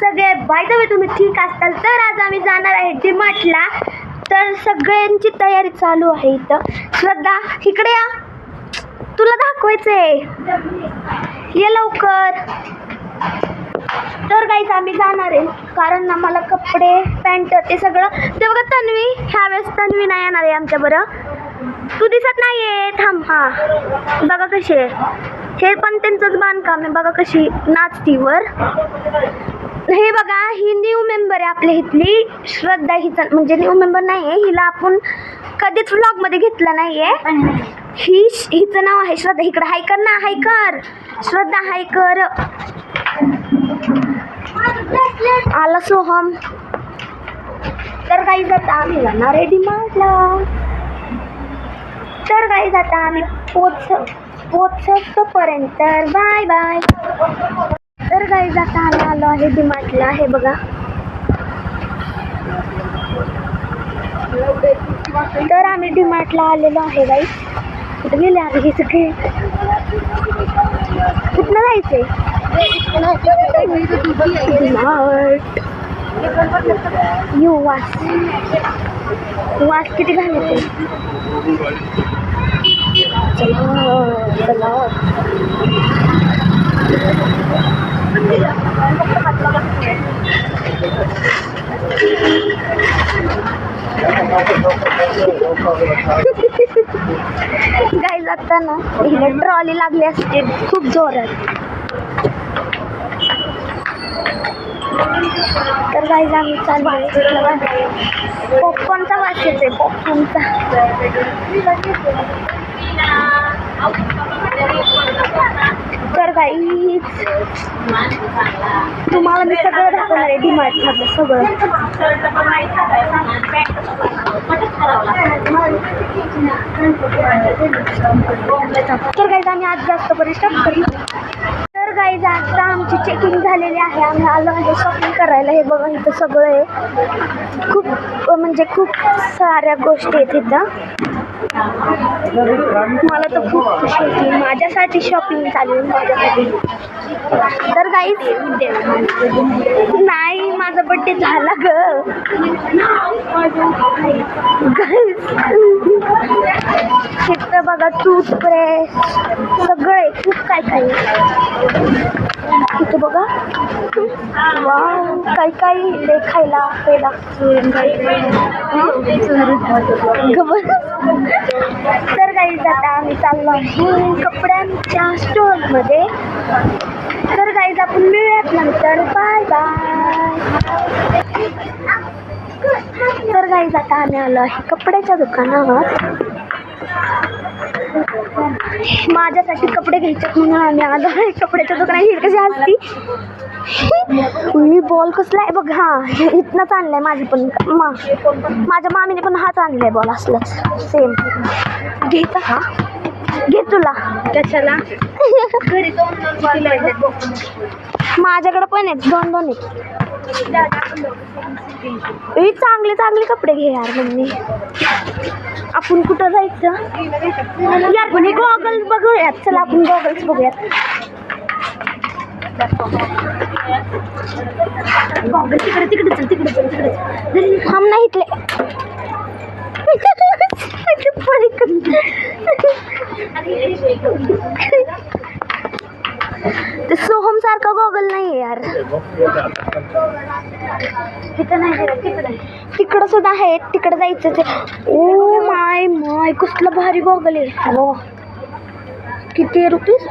सगळे. By the way तुम्ही ठीक असताल तर आज आम्ही जाणार आहे डीमार्टला. तर सगळ्यांची तयारी चालू आहे इथं. श्रद्धा इकडे या, तुला दाखवायचंय, ये लवकर. तर गाईज आम्ही जाणार आहे कारण आम्हाला कपडे पॅन्ट ते सगळं. ते बघा तन्वी, ह्यावेळेस तन्वी नाही येणार आहे आमच्या बरं. तू दिसत नाहीये, थांब. हा बघा कशी आहे, हे पण त्यांचंच बांधकाम आहे. बघा कशी नाचती वर. हे बघा ही न्यू मेंबर आहे आपल्या इथली श्रद्धा. हिचा म्हणजे न्यू मेंबर नाही आहे, हिला आपण कधीच व्लॉगमध्ये घेतलं नाही आहे. हिचं नाव आहे श्रद्धा. इकडं हाय कर ना, हाय कर श्रद्धा, हाय कर. आला सोहम. तर गाईज आता आम्ही जाणार आहे डीमार्टला. तर गाईज आता आम्ही पोचतोपर्यंत बाय बाय. तर गाईज आता आम्ही आलो आहे डीमार्टला. हे बघा, तर आम्ही डीमार्टला आलेलो आहे गाईज. कुठं गेले आहे हे सगळे, कुठनं जायचंय? डीमार्ट. वास किती घालायचे. चला गाईज आता ना हिला ट्रॉली लागली असते खूप जोरात. तर गाईज आम्ही चाललो. पॉपकॉर्नचा वास येतोय, पॉपकॉर्नचा. तर गाईज तुम्हाला मी सगळं दाखवणार आहे डीमार्टमधलं सगळं. तर गाईज आम्ही आज जास्त परिश्रम करू. तर गाईज आता आमची चेकिंग झालेली आहे. आम्ही आलो आहे शॉपिंग करायला. हे बघा इथं सगळं आहे, खूप म्हणजे खूप साऱ्या गोष्टी आहेत इथं. मला तर खूप खुशी होती, माझ्यासाठी शॉपिंग चालू आहे, माझ्यासाठी. तर गाईज नाही, माझा बड्डे झाला ग गाईज. इथं बघा टूथब्रश सगळं आहे, खूप काय काय. इथं बघा वाव, काय काय ते खायला प्यायला. तर गाईज आता आम्ही चाललो आहे कपड्यांच्या स्टोअरमध्ये. तर गाईज आपण मिळूयात नंतर, बाय बाय. तर गाईज आता आम्ही आलो आहे कपड्याच्या दुकानात. माझ्यासाठी कपडे घ्यायचे म्हणून आम्ही आलो आहे कपड्याच्या दुकानात. ही कशी असती, मी बॉल कसला आहे बघ. हा इथनंच आणलाय माझी पण, माझ्या मामीने पण हाच आणलाय बॉल असलाच सेम. घ्यायचा हा, घे तुला. कशाला? घरी माझ्याकडे पण आहेत, दोन दोन आहेत. चांगले चांगले कपडे घे यार. म्हणजे आपण कुठं जायचं यार, पण गॉगल्स बघूयात. चला आपण गॉगल्स बघूयात. गॉगल्स तिकडे तिकडे चल, तिकडे चल, तिकडे चल. थांब नाही इथले. ते सोहम सारखा गॉगल नाही यार. तिथं नाही, तिकडं सुद्धा आहे, तिकडं जायचं ते. ओ माय माय, कसलं भारी गॉगल आहे. हो किती रुपीज?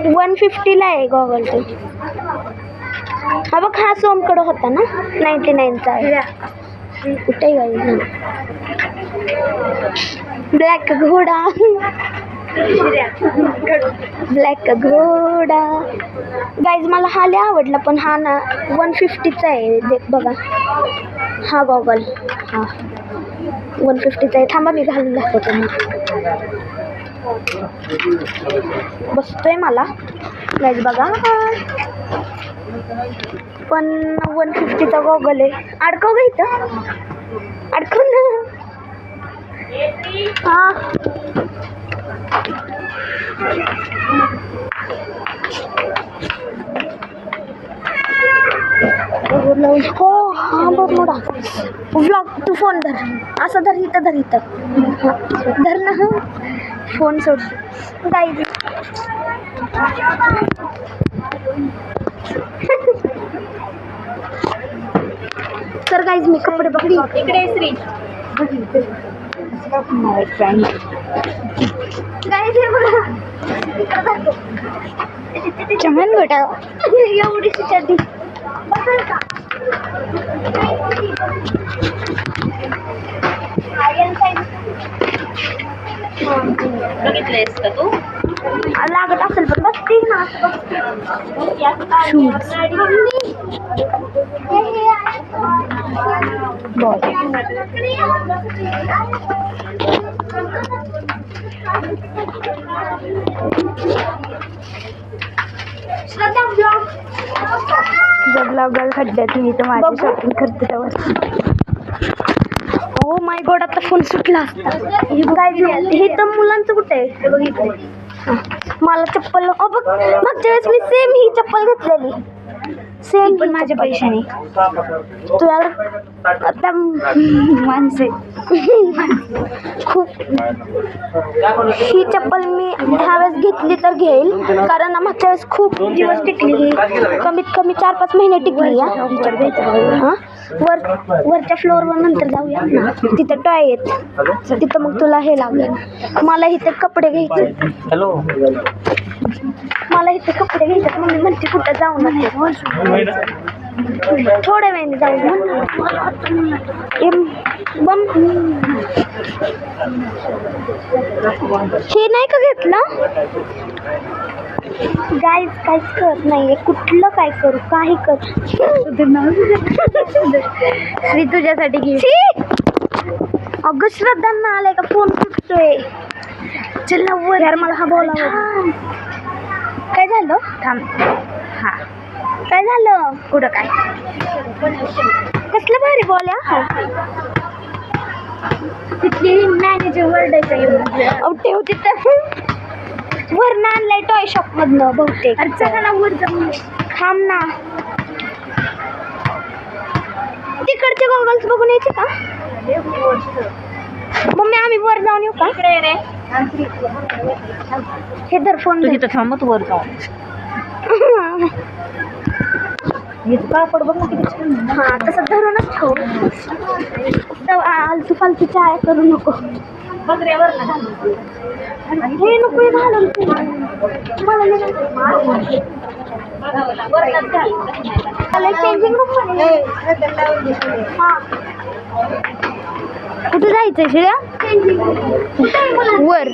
150ला आहे गॉगल तो. हा बघ, हा सोमकडं होता ना, 99चा आहे. कुठे गाई ब्लॅक घोडा, ब्लॅक घोडा. गाईज मला हा लय आवडला, पण हा ना 150चा आहे. देख बघा हा गॉगल, हा 150चा आहे. थांबा मी घालून दाखवतो. बसतोय मला गाईज बघा, पण 150चा गॉगल आहे. अडकव ग इथं, अडकव ना. हा हो हा बघ मोडा व्लॉग. तू फोन धर, असं धर, इथं धर, इथं धर ना. फोन सोड गाईज. तर गाईज मी कपडे बघली. इकडे श्री चमन बेटा एवढीशी चड्डी. बघितलंयस का तू? लागत असेल पण बसते ना. ब्लॉगर खड्ड्यात मी तर माझी शॉपिंग करते त्यावर. ओ माय गॉड, आता फोन सुटला असता. हे तर मुलांचं कुठे आहे ते बघितलं. मला चप्पल बघ, मागच्या वेळेस मी सेम ही चप्पल घेतलेली, सेम पण माझ्या पैशाने. तुझ्याकडे आता माणसे खूप. ही चप्पल मी ह्यावेळेस घेतली तर घेईल, कारण मागच्या वेळेस खूप दिवस टिकली. ही कमीत कमी 4-5 महिने टिकली. हां वरच्या फ्लोअरवर नंतर जाऊया ना, तिथं टॉय आहेत, तिथं मग तुला हे लागेल. मला इथे कपडे घ्यायचे. हॅलो, मला इथे कपडे घ्यायचे. मम्मी म्हणते कुठं जाऊ नये, थोड्या वेळाने जाऊ. हे नाही का घेतलं गाईज? काहीच करत नाहीये. कुठलं काय करू, काही कर. श्री तुझ्यासाठी घे. अगं श्रद्धांना आलाय का फोन सुटतोय. चल वर यार, मला हा बोलावं. काय झालं? थांब. हा काय झालं? कुठं काय? कसलं भारी बोल आहे. तिथली मॅनेजर वरडायचं ठेव तिथं. वरनं आणलाय टॉय शॉप मधनं बहुतेक. चला वर जाऊन थांब ना. तिकडचे गॉगल्स बघून यायचे का मम्मी? आम्ही वर जाऊन येऊ का? हे धर फोन. तिथं थांबत वर जाऊ. कापड बघ ना किती छान. हा तसं धरूनच ठेवू. आलतू फालतू चाय करू नको. बघऱ्यावर ना हे नको घालून मला चेंजिंग रूम मध्ये. हा कुठे जायचंय शिळ्या? वर.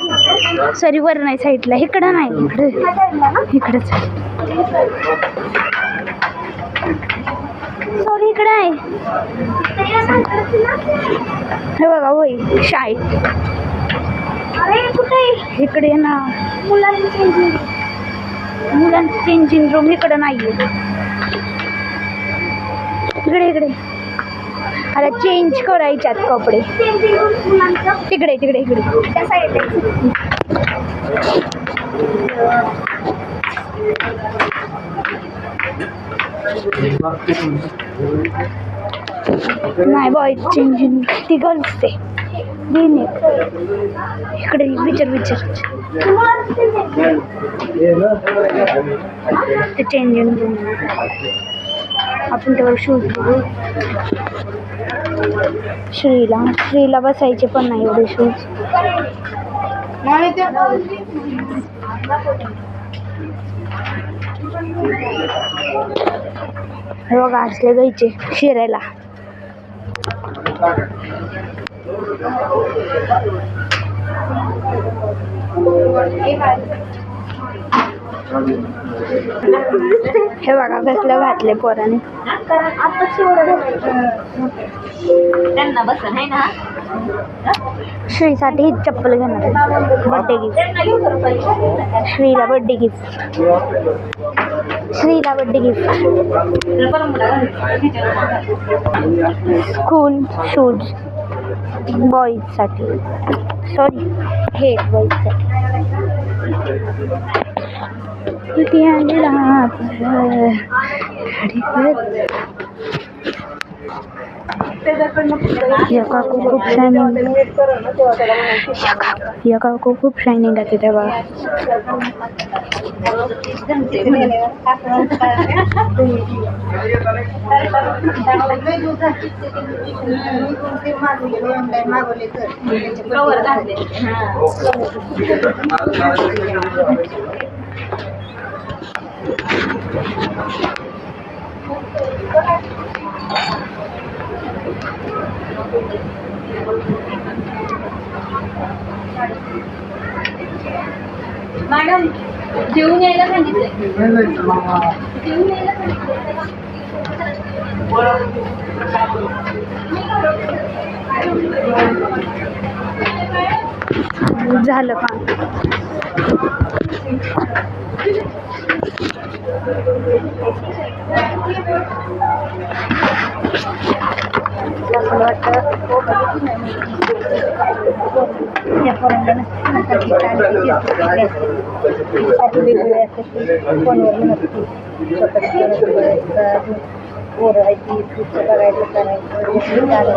सॉरी वर नाही, साईडला. इकडं नाही, इकडे इकडेच. सॉरी इकडे आहे. हे बघा होय शाळेत. अरे कुठे? इकडे ना. मुलांची चेंजिंग रूम इकडे नाहीये. इकडे इकडे. अरे चेंज करायच्यात कपडे. तिकडे तिकडे इकडे त्या साईडला. नाही बॉय चेंजिंग, ती गर्ल्स ते इकडे. विचार विचार ते चेंजिंग रूम. आपण त्यावर शूज घेऊ. श्रीला बसायचे पण नाही एवढे शूज. हे बघा असले घ्यायचे शिरायला. हे बघा कसलं घातले पोराने. आता त्यांना बसन आहे ना. श्रीसाठी ही चप्पल घेणार आहे. Birthday gift. श्रीला बड्डे गिफ्ट. श्रीला बड्डे गिफ्ट. स्कूल शूज बॉईजसाठी. सॉरी हे बॉईजसाठी. या काकू खूप शायनिंग या काकू खूप शायनिंग आहे तेव्हा कवर घातले मॅडम जेवून यायला सांगितलंय जेवून यायला झालं का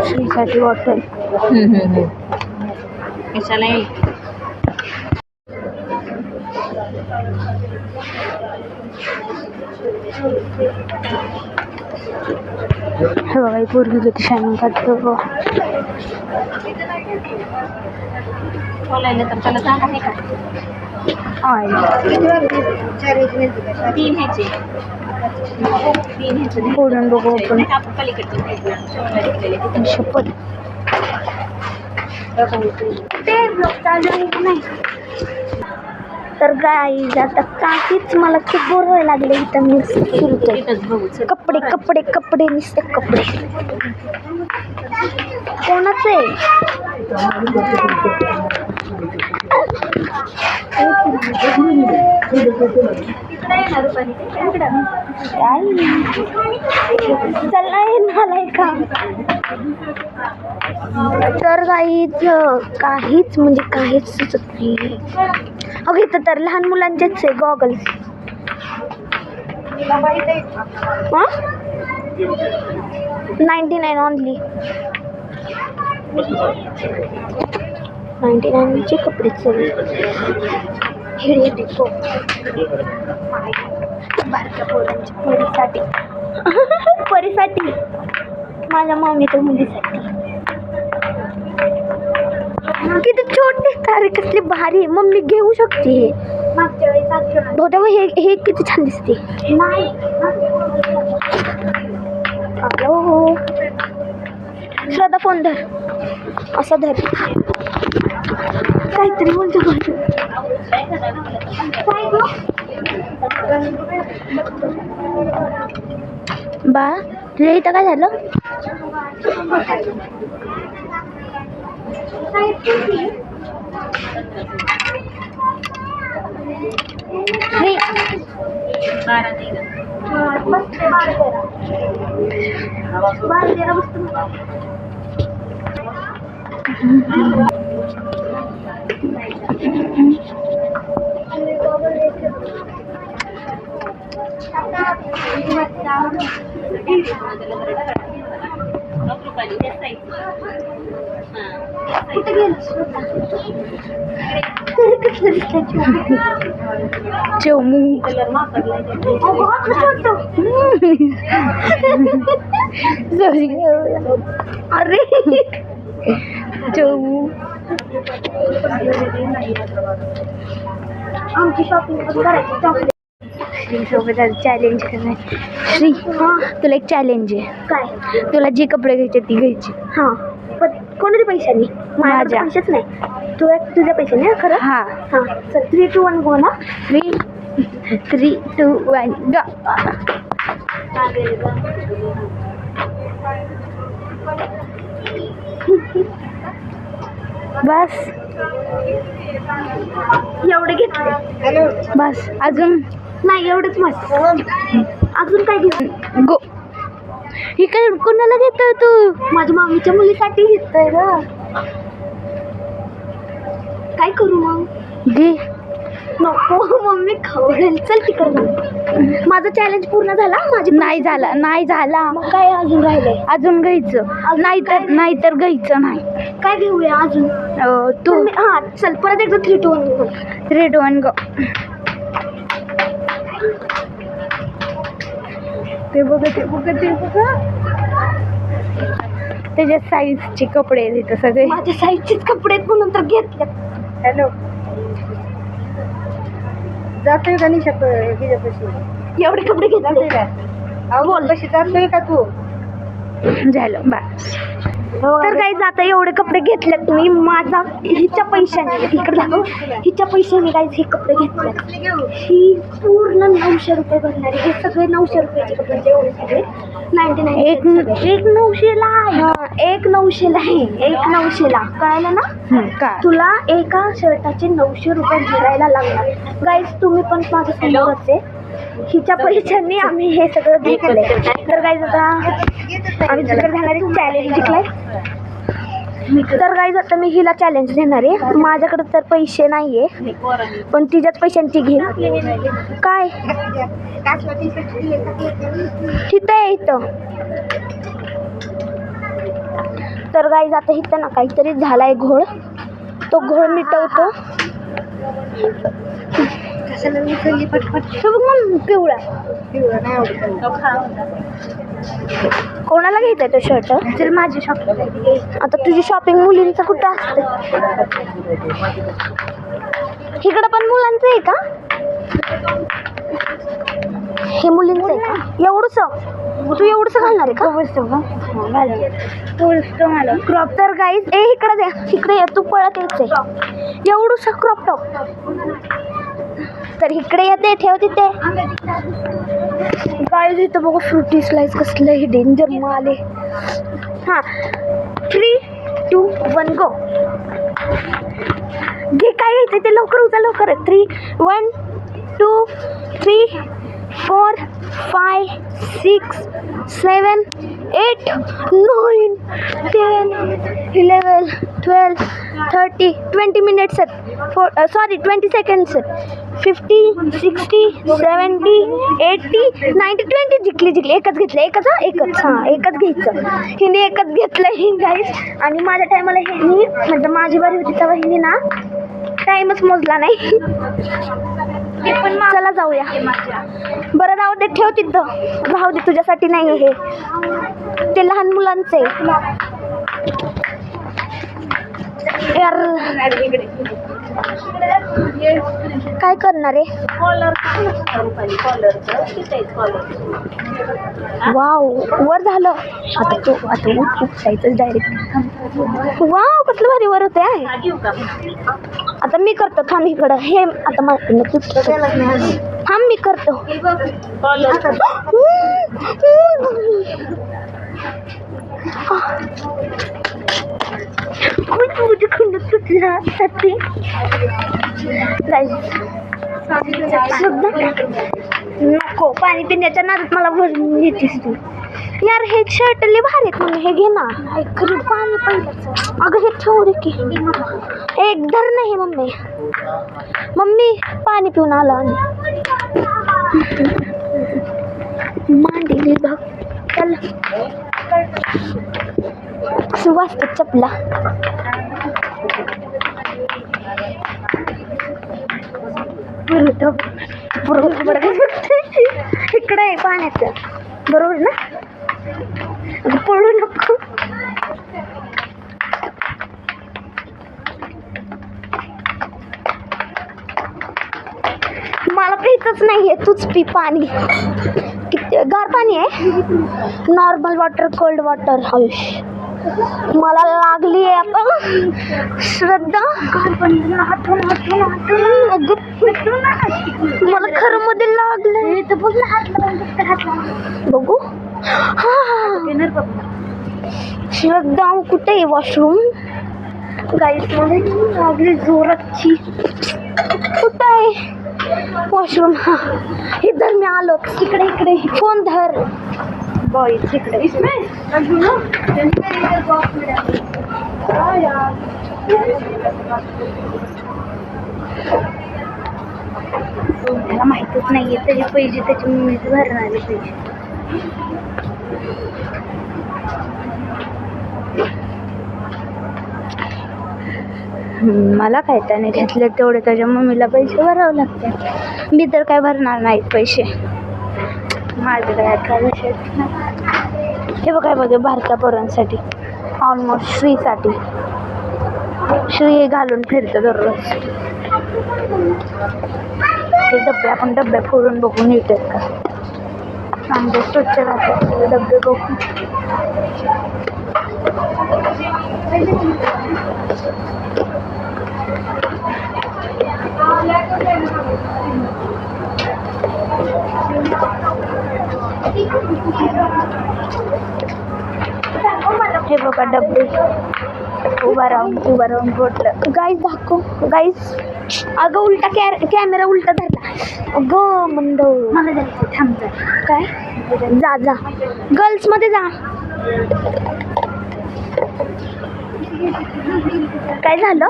श्रीसाठी बॉटल कशाला येईल हे बघा पोरगी किती शायनिंग काढतो बोलायला तर त्याला जागा आहे का तीन ह्याचे फोडून बघू आपण आपण पलीकडचे शपथ ते चालू आहे की नाही तर गाईज आता काहीच मला खूप बोर व्हायला लागले इथं मी फिरतोय कपडे कपडे कपडे नुसते कपडे कोणाचे चला का तर काहीच म्हणजे काहीच सुचत नाही अगं इथं तर लहान मुलांचेच आहे गॉगल्स 99 ओनली 99 चे कपडे हिडे टिको बारक्या पोरांच्या परीसाठी माझ्या मम्मीच्या मुलीसाठी किती छोटे तारे कसले भारी मम्मी घेऊ शकते हे मागच्या वेळेस हे किती छान दिसते नाही हॅलो श्रद्धा फोन धर असा धर काहीतरी बोलतो बा तुझ्या इथं काय झालं चमू अरे चमू आमची शॉपिंग करायची श्री सोबत चॅलेंज करणार श्री तुला एक चॅलेंज आहे काय तुला जे कपडे घ्यायचे ती घ्यायची हां पण कोणाच्या पैशाने माझ्या पैसेच नाही तुझ्या पैशाने खरं हां हां चल 3, 2, 1 गो ना 3, 2, 1 गो बस एवढे घेतले बस अजून नाही एवढंच मस्त अजून काय घेऊ गो ही काय कोणाला घेतोय तू माझ्या मामीच्या मुलीसाठी घेतोय ग काय करू मग घे नको मम्मी खवडेल. चल तिकडे जाऊ. माझं चॅलेंज पूर्ण झाला. माझी नाही झाला, नाही झाला. मग काय अजून राहिले? अजून घ्यायचं, नाहीतर घ्यायचं नाही. काय घेऊया अजून? तू हा चल परत एकदा 3, 2, 1 3, 2, 1 गो. ते बघा त्याच्या साईजचे कपडे आहेत इथं सगळे. माझ्या साईजचेच कपडे आहेत म्हणून तर घेतले. हॅलो, जातोय का नाही हिच्यापाशी? एवढे कपडे घेतले का? बोल, कशी जातोय का तू? झालं बा. तर काही जाता एवढे कपडे घेतले तुम्ही. माझा हिच्या पैशाने इकडे दाखव. हिच्या पैशाने काही हे कपडे घेतले. ही पूर्ण 900 रुपये भरणारी. हे सगळे 900 रुपयाचे कपडे एवढे सगळे 99. एक 900ला आहे. एक 900ला आहे. एक 900ला कळालं ना? का तुला एका शर्टाचे 900 रुपये भरायला लागणार. गाईज तुम्ही पण माझ्या समोरच आहे. हिच्या पैशांनी आम्ही हे सगळं घेतलंय. तर गाईज आता आम्ही सगळं घेणारे चॅलेंज जिंकलाय. तर गाईज आता मी हिला चॅलेंज देणार आहे. माझ्याकडे तर पैसे नाहीये पण तिच्याच पैशांची घे. काय तिथं आहे इथं. तर गाईज आता इथं ना काहीतरी झालाय घोळ. तो घोळ मिटवतो. पिवळा कोणाला घ्यायचंय तो शर्ट? चल माझी शॉपिंग. आता तुझी शॉपिंग मुलींचं कुठं असते? इकडं पण मुलांचं आहे का? हे मुलींचं आहे का? एवढंच तू एवढंच घालणार आहे का? क्रॉप. तर गाईज इकडे द्या. इकडे ये. तू पळत यायचंय एवढंच क्रॉप टॉप. तर इकडे येते. ठेव तिथे. गाईज इथं बघा फ्रुटी स्लाइस कसलं हे डेंजर माल आहे. हां 3, 2, 1 गो. घे काय घ्यायचं ते लवकर उचल लवकर. 3, 1, 2, 3, 4, 5, 6, 7, 8, 9, 10, 11, 12, 30, 20 मिनिट्स आहेत. 20 सेकंड्स आहेत. 50, 60, 70, 80, 90, 20 जिंकली. एकच घेतलं. एकच घ्यायचं. हिने एकच घेतलं ही गाईस. आणि माझ्या टायमाला हिने म्हणजे माझी बारी होती तेव्हा हिने ना टाईमच मोजला नाही. चला जाऊया. बरं जाऊ दे. ठेव तिथं. राहू दे. तुझ्यासाठी नाही हे. ते लहान मुलांचं आहे. यार काय करणार आहे? वाव वर झालं. आता उठायचं डायरेक्ट. वाव कसलं भारी वर होते आहे. आता मी करतो. थांब इकडं. हे आता थांब मी करतो. नको पाणी पिण्याच्या नादात मला भरून घेतेस तू. यार हे शर्ट लय भारी आहेत म्हणून हे घे ना. पाणी पण अगं हे ठेवू दे की. एक धर नाही मम्मी पाणी पिऊन आला. मांडीली बघ. चल सुवास चपला. इकडे आहे पाण्याचं बरोबर ना. पळू नको. मला प्यायचंच नाहीये. तूच पी पाणी. किती गार पाणी आहे? Normal water, cold water. Ayush मला लागली आहे आता श्रद्धा. मला खरं मध्ये लागलंय. बघू. श्रद्धा कुठे आहे वॉशरूम? गाईस मला लागली जोराची. कुठं आहे वॉशरूम? हा इधर मी आलो. इकडे फोन धर. बॉईज इकडे. त्याला माहितच नाहीये त्याचे पैसे त्याची मम्मीच भरणार आले पैसे. मला काय त्याने घेतले तेवढे त्याच्या मम्मीला पैसे भरावे लागते. मी तर काय भरणार नाहीत पैसे. माझं काय विषय नाही. हे बघा बघा बारक्या पोरांसाठी ऑलमोस्ट श्रीसाठी. श्री घालून फिरतं दररोज. ते डबे आपण डबे फोडून बघून येतात का चांगले स्वच्छ राहतात डबे बघून. हे बघा डबे उभा राहून फोडलं. गाईस दाखव गाईस. अगं उलटा कॅमेरा उलटा धरला. अगं मंद मला जायचं थांबत काय. जा गर्ल्स मध्ये जा. काय झालं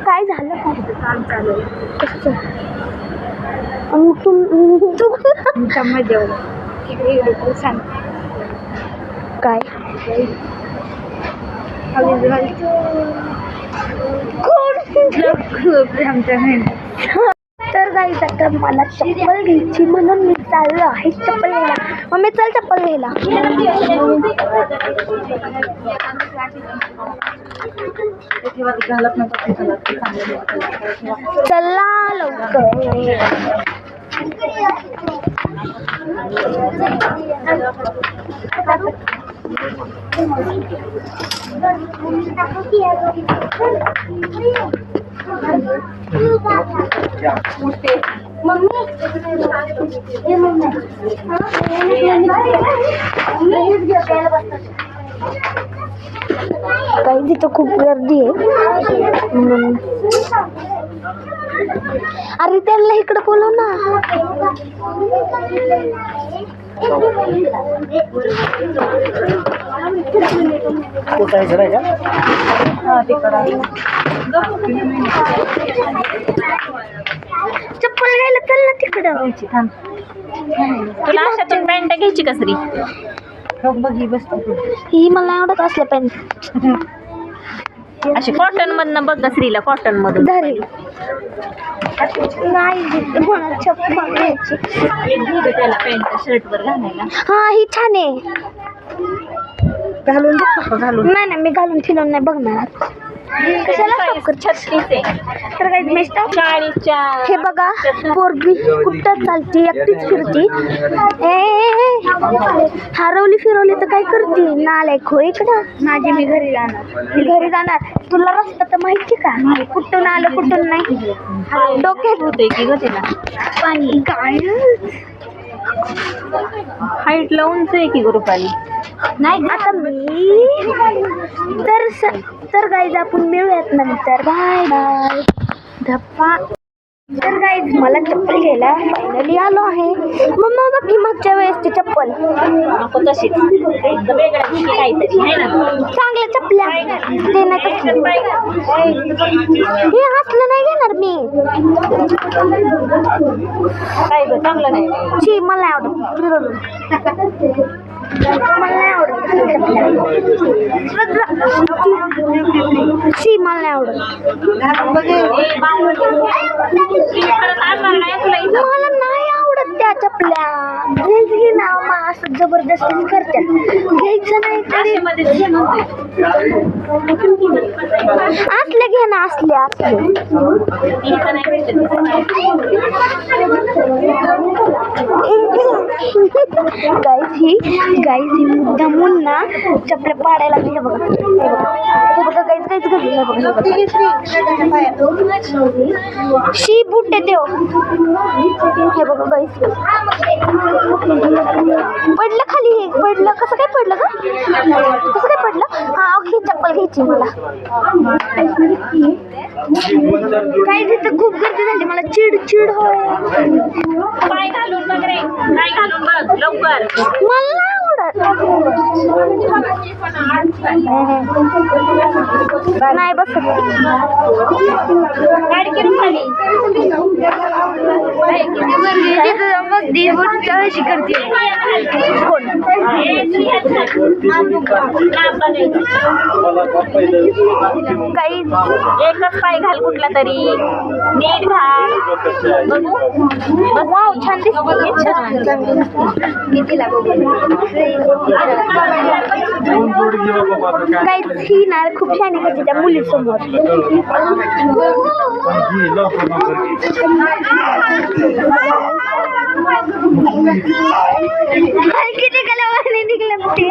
काय झालं काम चालू कसं मग तू सांग काय. तर गाईस आता मला चप्पल घ्यायची म्हणून मी चाललो आहे चप्पल घ्यायला. मम्मी चल चप्पल घ्यायला. चला लवकर. काही तिथं खूप गर्दी आहे. अरे त्यांना इकडं बोलव ना. चप्पल घ्यायला चल ना तिकडं. तुला अशातून पॅन्ट घ्यायची कसरी. ही मला आवडत असलं पॅन्ट. अशी कॉटन मधनं बघ श्रीला कॉटन मधून धरेल नाही मला चप्पल घ्यायची. त्याला पॅन्ट शर्ट वर घालायला. हा ही छान आहे. घालून बघ घालून. नाही मी घालून फिरून नाही बघणार. कशाला stop करते? 36 आहे. तर काही मी stop. 40च्या हे बघा पोरगी कुठं चालती एकटीच फिरती. हरवली फिरवली तर काय करते नालायक हो. इकडं माझी मी घरी जाणार. तुला रस्ता तर माहिती का कुठून आलं कुठून नाही. डोक्यात होते की ग तिला पाणी काय हाईट लावूनच आहे की गुरुपाली. नाही आता मी तर गाईज आपण मिळूयात नंतर. बाय बाय धप्पा. तर गाईज मला चप्पल घ्यायला फायनली आलो आहे. मम्मा बघ की मागच्या वेळेसची चप्पल. नको तशीच एकदम वेगळ्या काहीतरी आहे ना. चांगल्या चपल्या ते नाही कसलं. हे हसलं नाही घेणार मी. काय ग चांगलं नाही. शी मला आवडत. मला नाही आवडत. शी मला नाही आवडत. मला नाही आवडत त्या चपल्या. घे ना असं जबरदस्ती करतात. घ्यायचं नाही असले घे ना असले गाईज ही मुद्दामून ना चपल्या पाडायला लागली. हे बघा गाईज शी बुट्टे देव. हे बघा गाईज पडलं खाली. हे पडलं कसं काय पडलं हा ही चप्पल घ्यायची मला. काही तिथं खूप गर्दी झाली. मला चिड होय. पाय घालून बघ रे. पाय घालून बघ लवकर. मला नाही आवडत. बसत नाही बसत काही एकच पाय घाल कुठला तरी नीट घाल वाव छान काही ही ना खूप छान आहे त्या मुलीसमोर किती कलावाने निघलं ते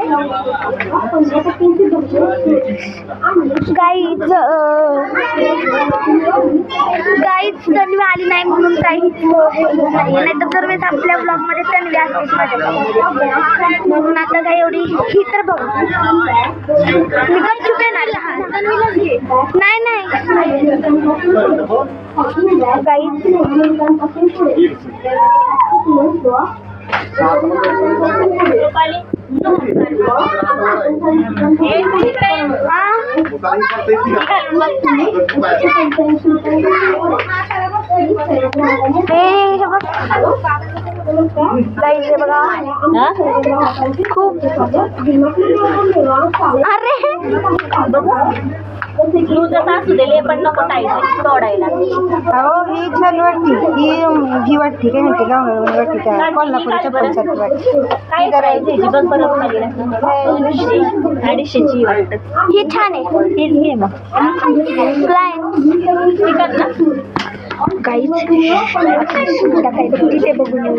गाईच तन्वी आली नाही म्हणून काही नाही तर दरवेळेस आपल्या ब्लॉग मध्ये तन्वी असतेच माझ्या म्हणून आता काही एवढी ही तर बघ मी गपचूप येणार नाही नाही गाईच गाईचे बघा खूप अरे पण नको तोडायला हो ही छान वाटते ही वाटते काय म्हणते गावगाडी वाटते त्या कोल्हापूर चप्पलसारखी वाटते काय करायची बघ बरोबर 250ची वाटत ही छान आहे हीच घे मग काहीच तिथे बघून येऊ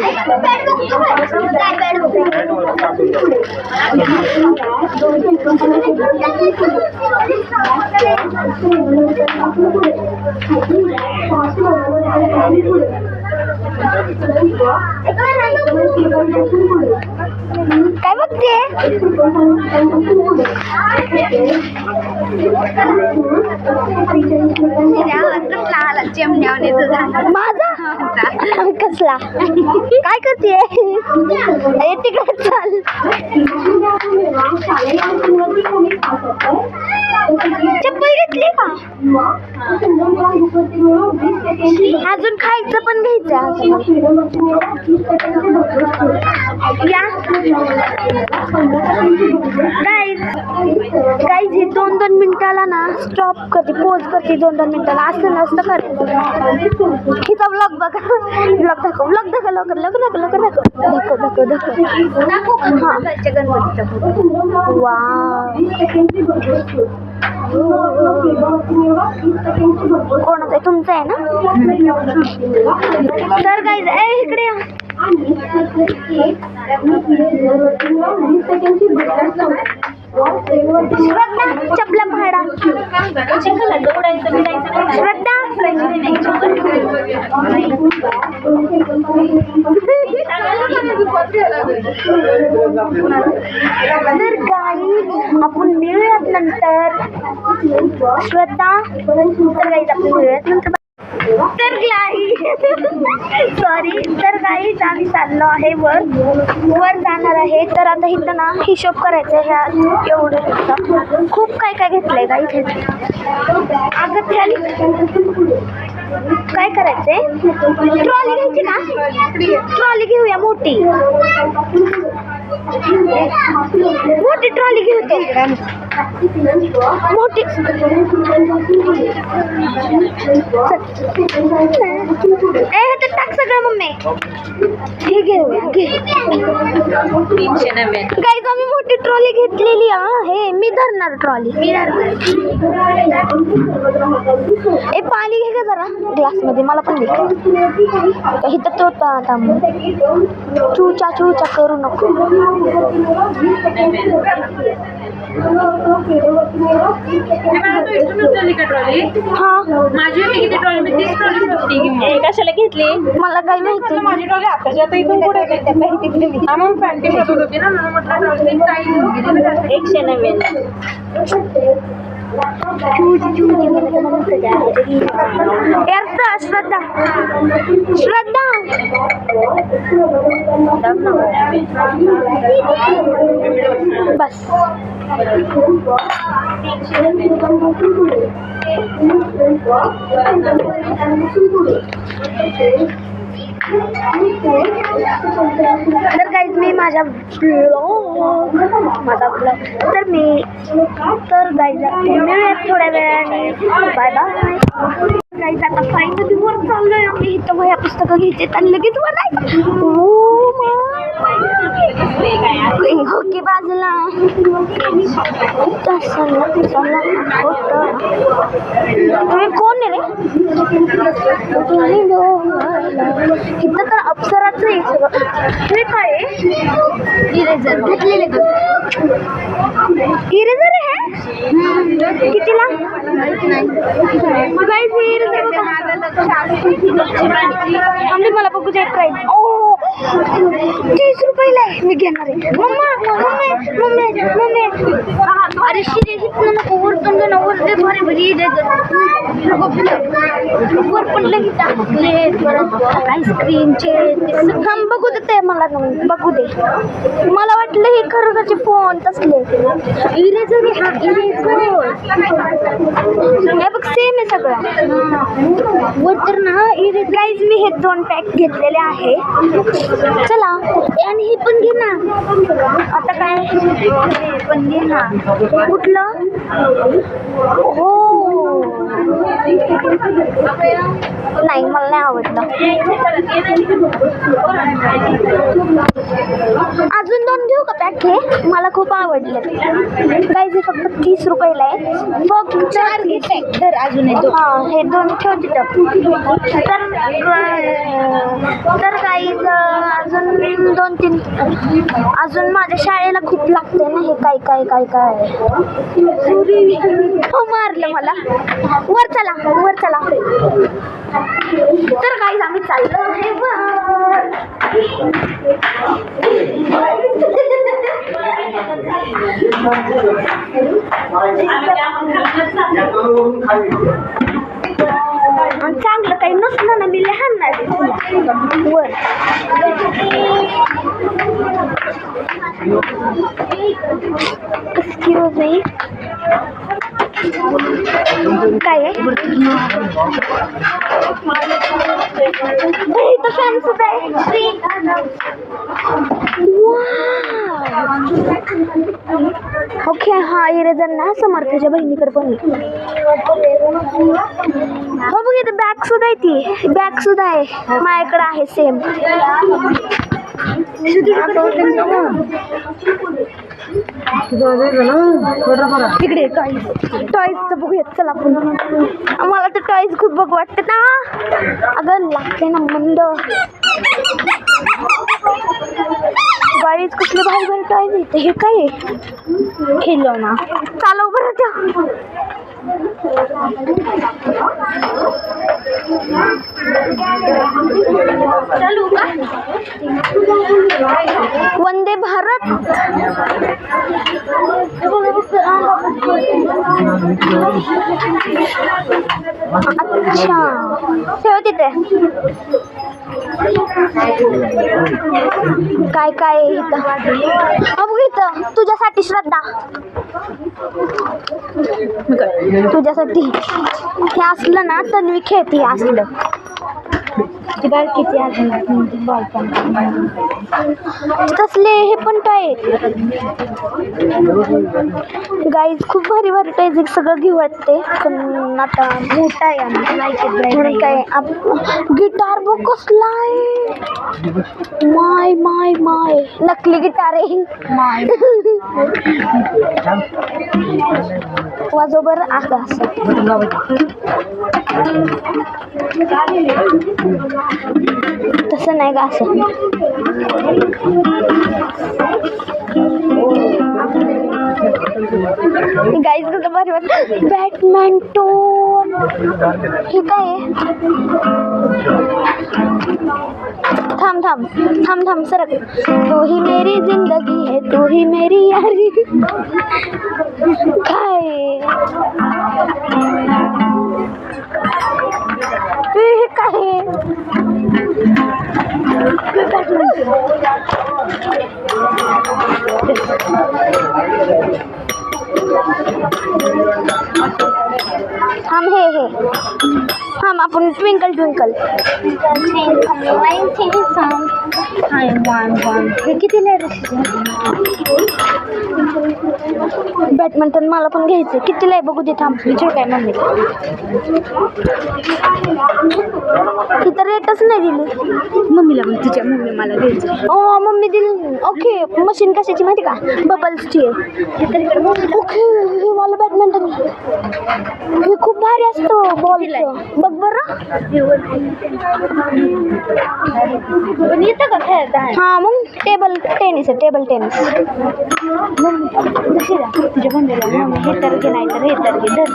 काय बघते माझा कसला काय करते तिकडे चाल चप्पल घेतली का अजून खायचं पण घ्यायचं या गाईज हे 2-2 मिनिटाला ना स्टॉप करते पोज करते 2-2 मिनिटाला असं नसतं करायचं हिचा ब्लॉग बघा ब्लॉग दाखव लवकर दाखव हां गणपतीचा वा कोणाचं आहे तुमचं आहे ना तर गाईज इकडे या श्रद्धा चपला फाडा श्रद्धा तर गाईज आपण मिळूयात नंतर श्रद्धा तर गाईज आपण मिळूयात नंतर तर गाईज आम्ही चाललो आहे वर जाणार आहे तर आता इथं ना हिशोब करायचा ह्या एवढं खूप काय काय घेतलंय गाईज अगं काय करायचंय ट्रॉली घ्यायची ना ट्रॉली घेऊया मोठी ट्रॉली घेऊ मोठी टाक सगळं मम्मी हे घेऊया गाईज आम्ही मोठी ट्रॉली घेतलेली हे मी धरणार ट्रॉली पाणी घे का जरा ग्लास मध्ये मला पण दे इथं तो चूचा करू नको कशाला घेतली मला काही माहिती माझी ट्रॉली आताची आता इथून पुढे 190 यार श्रद्धा श्रद्धा बस तर गाईज मी माझा ब्लॉग तर गाईज मिळूया थोड्या वेळाने बाय बाय गाईज आता फायनली वर चाललोय आम्ही इथं वह्या पुस्तकं घ्यायचे आणि लगेच वर ओके बाजूला तुम्ही कोण आहे रे इथं तर अप्सराचं आहे सगळं हे काय आहे इरेझर घेतलेले इरेझर आहे कितीला आम्ही मला बघू दे प्राईस ओ 30 रुपयाला आहे मी घेणार आहे मम्मी अरे शिरे हिथलं नको वर तुमचं ना वर भारी भारी वर पडलं की टाकले आईस्क्रीमचे थांब बघू दे ते मला बघू दे मला वाटलं हे खरोखरचे फोन तसले इरेझर हा इरेझर हे बघ सेम आहे सगळं वर तर ना इरेझर गाईज मी हे 2 पॅक घेतलेले आहे चला आणि हे पण घे ना आता काय हे पण घे ना कुठलं हो नाही मला नाही आवडलं अजून 2 घेऊ का पॅक हे मला खूप आवडलं गाईज हे फक्त 30 रुपयाला आहे फक्त 4 घेते तर अजून हां हे 2 ठेव तिथं तर गाईज अजून 2-3 अजून माझ्या शाळेला खूप लागते ना हे काय हो मारलं मला वर चला तर गाईज आम्ही चाललो आहे चांगलं काही नसलं ना मी लहान नाही वर एक्सक्यूज मी काय आहे इथं फॅन सुद्धा आहे ओके हा इरेझर ना समर्थाच्या बहिणीकडे पण हो बघ इथं बॅग सुद्धा आहे ती बॅग सुद्धा आहे माझ्याकडे आहे सेम तिकडे टॉईजचं बघूयात चला आपण मला तर टॉईज खूप बघ वाटते ना अगं लागते ना मंद गाडीच कसले भारी टॉईज येते हे काय खिलौना चालव बरं त्या चालू का वंदे भारत अच्छा ठेव तिथे काय इथं बघ इथं तुझ्यासाठी श्रद्धा तुझ्यासाठी हे असलं ना तन्वी खेळते असलं किती तसले हे पण काय गाईज खूप भारी टाईज सगळं घेऊ वाटते पण आता मोठा आहे म्हणून काय गिटार बघ कसला आहे माय नकली गिटार आहे वाजव बरं असं तसं नाही का असं गाईज कसं भारी वाटतं बॅडमिंटन हे काय आहे थांब थांब थांब थांब सरक. तू ही मेरी जिंदगी है, तू ही मेरी यारी. काय हे काय थांब हे थांब आपण ट्विंकल ट्विंकल हे कितीला आहे? बॅडमिंटन मला पण घ्यायचं. कितीला आहे बघू दे. थांब विचार काय मम्मी. तिथं रेटच नाही दिली मम्मीला पण तुझ्या मम्मी मला द्यायचं. ओ मम्मी दिली. ओके मशीन कशाची माहिती का? बबल्सची आहे. ओके हे मला बॅडमिंटन हे खूप भारी असतं बॉलचं. बघ बरं. पण येतं का खेळता? हां मग टेबल टेनिस आहे. Table tennis. तुझ्या मम्मीला मम्मी हे तर घे नाही तर हे तर घे धर.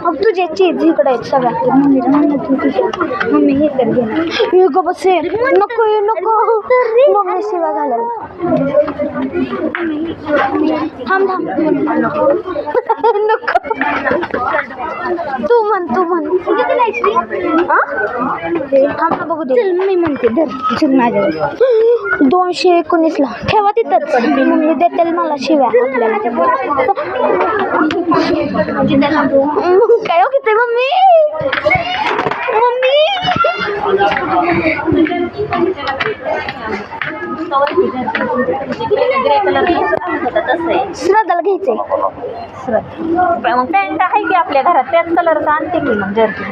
मग तुझे चीज इकडे आहेत सगळ्या. मम्मीला म्हणत तुझ्या मम्मी हे तर घे ना. हे गो बसे नको हे नको मम्मी शिवा घालायला. थांब थांब नको तू म्हण थांब ना बघू दे. चल मी म्हणते धर चल माझ्यावर. 219ला ठेवा तिथंच. मम्मी देतील मला शिव्या आपल्याला. काय किती मम्मी श्रद्धाला घ्यायचंय. मग पॅन्ट आहे की आपल्या घरात त्याच कलरचा आणते की मग जर्सी.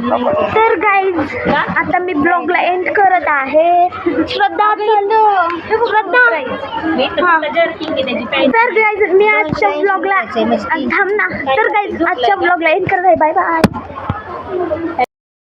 तर गाईज आता मी ब्लॉगला एंड करत आहे. श्रद्धा तर गाईज मी आजच्या ब्लॉगला थांब ना. तर गाईज आजच्या ब्लॉगला एंड करत आहे. Bye bye.